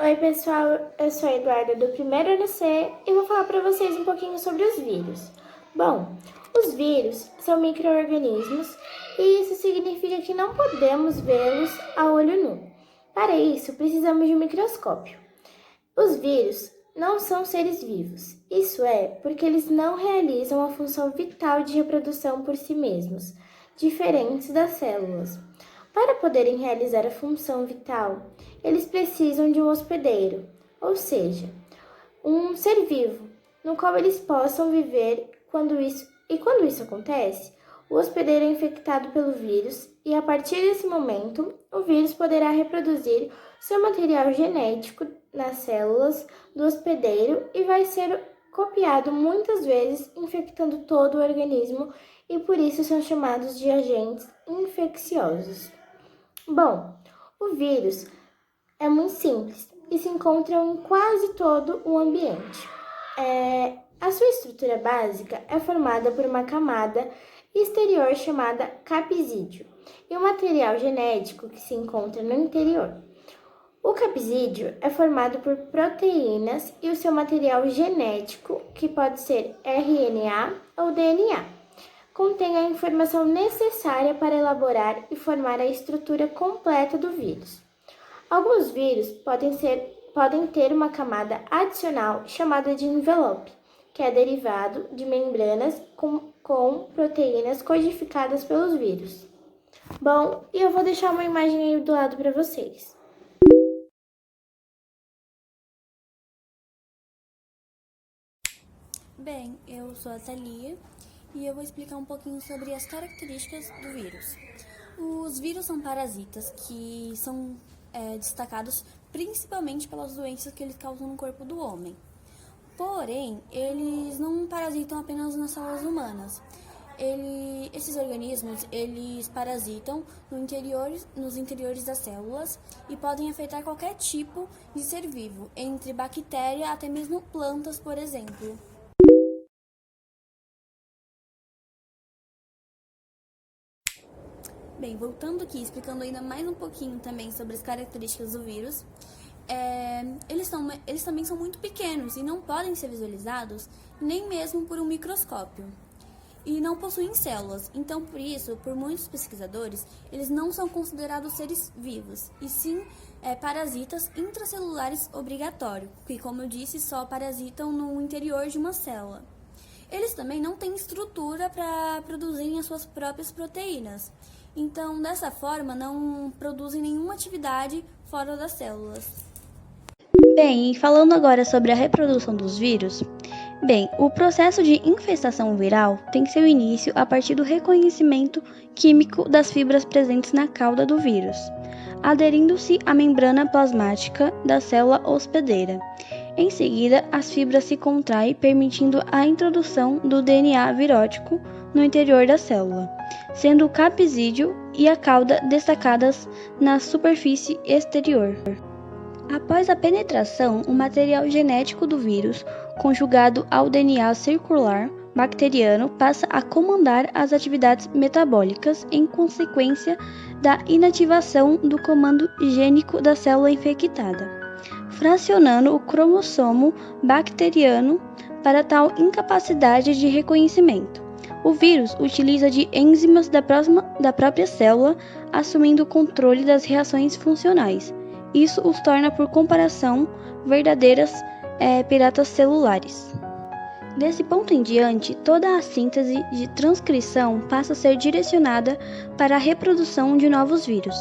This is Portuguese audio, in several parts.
Oi pessoal, eu sou a Eduarda do primeiro ano C e vou falar para vocês um pouquinho sobre os vírus. Bom, os vírus são micro-organismos e isso significa que não podemos vê-los a olho nu. Para isso, precisamos de um microscópio. Os vírus não são seres vivos, isso é, porque eles não realizam a função vital de reprodução por si mesmos, diferentes das células. Para poderem realizar a função vital, eles precisam de um hospedeiro, ou seja, um ser vivo, no qual eles possam viver quando isso acontece, o hospedeiro é infectado pelo vírus e a partir desse momento, o vírus poderá reproduzir seu material genético nas células do hospedeiro e vai ser copiado muitas vezes, infectando todo o organismo e por isso são chamados de agentes infecciosos. Bom, o vírus é muito simples e se encontra em quase todo o ambiente. A sua estrutura básica é formada por uma camada exterior chamada capsídeo e um material genético que se encontra no interior. O capsídeo é formado por proteínas e o seu material genético, que pode ser RNA ou DNA, contém a informação necessária para elaborar e formar a estrutura completa do vírus. Alguns vírus podem ter uma camada adicional chamada de envelope, que é derivado de membranas com proteínas codificadas pelos vírus. Bom, e eu vou deixar uma imagem aí do lado para vocês. Bem, eu sou a Thalia e eu vou explicar um pouquinho sobre as características do vírus. Os vírus são parasitas que são destacados principalmente pelas doenças que eles causam no corpo do homem. Porém, eles não parasitam apenas nas células humanas. Esses organismos, eles parasitam nos interiores das células e podem afetar qualquer tipo de ser vivo, entre bactéria até mesmo plantas, por exemplo. Bem, voltando aqui, explicando ainda mais um pouquinho também sobre as características do vírus, eles também são muito pequenos e não podem ser visualizados nem mesmo por um microscópio. E não possuem células, então por isso, por muitos pesquisadores, eles não são considerados seres vivos, e sim parasitas intracelulares obrigatórios, que como eu disse, só parasitam no interior de uma célula. Eles também não têm estrutura para produzirem as suas próprias proteínas, então dessa forma não produzem nenhuma atividade fora das células. Bem, e falando agora sobre a reprodução dos vírus, o processo de infestação viral tem seu início a partir do reconhecimento químico das fibras presentes na cauda do vírus, aderindo-se à membrana plasmática da célula hospedeira. Em seguida, as fibras se contraem, permitindo a introdução do DNA virótico no interior da célula, sendo o capsídeo e a cauda destacadas na superfície exterior. Após a penetração, o material genético do vírus, conjugado ao DNA circular bacteriano, passa a comandar as atividades metabólicas em consequência da inativação do comando gênico da célula infectada, fracionando o cromossomo bacteriano para tal incapacidade de reconhecimento. O vírus utiliza de enzimas da própria célula, assumindo o controle das reações funcionais. Isso os torna, por comparação, verdadeiras piratas celulares. Desse ponto em diante, toda a síntese de transcrição passa a ser direcionada para a reprodução de novos vírus.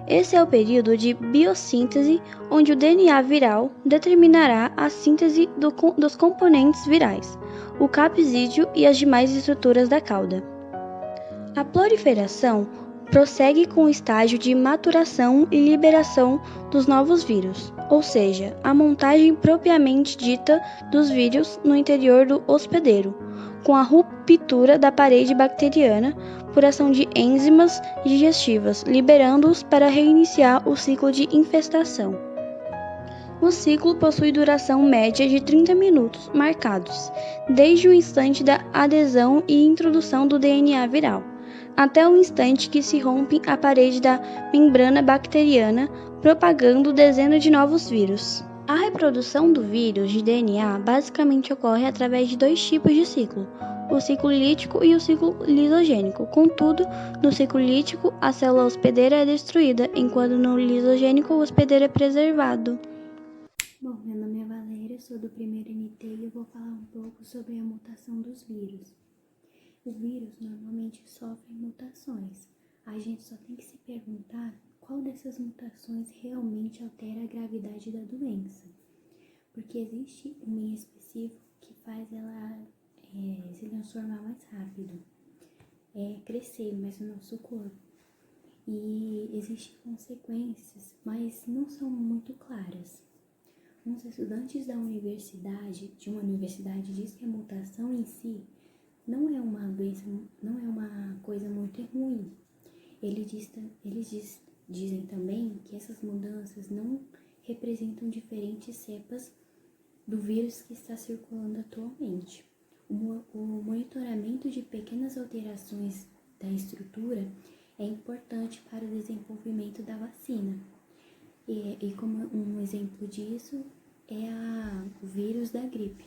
Esse é o período de biossíntese, onde o DNA viral determinará a síntese dos componentes virais, o capsídeo e as demais estruturas da cauda. A proliferação prossegue com o estágio de maturação e liberação dos novos vírus, ou seja, a montagem propriamente dita dos vírus no interior do hospedeiro, com a ruptura da parede bacteriana por ação de enzimas digestivas, liberando-os para reiniciar o ciclo de infestação. O ciclo possui duração média de 30 minutos marcados, desde o instante da adesão e introdução do DNA viral, até o instante que se rompe a parede da membrana bacteriana, propagando dezenas de novos vírus. A reprodução do vírus de DNA basicamente ocorre através de dois tipos de ciclo, o ciclo lítico e o ciclo lisogênico. Contudo, no ciclo lítico, a célula hospedeira é destruída, enquanto no lisogênico, o hospedeiro é preservado. Bom, meu nome é Valéria, sou do primeiro NT e eu vou falar um pouco sobre a mutação dos vírus. O vírus normalmente sofre mutações. A gente só tem que se perguntar qual dessas mutações realmente altera a gravidade da doença. Porque existe uma em específico que faz ela se transformar mais rápido, crescer mais no nosso corpo. E existem consequências, mas não são muito claras. Uns estudantes de uma universidade diz que a mutação em si não é uma doença, não é uma coisa muito ruim. Eles dizem também que essas mudanças não representam diferentes cepas do vírus que está circulando atualmente. O monitoramento de pequenas alterações da estrutura é importante para o desenvolvimento da vacina. E como um exemplo disso é o vírus da gripe.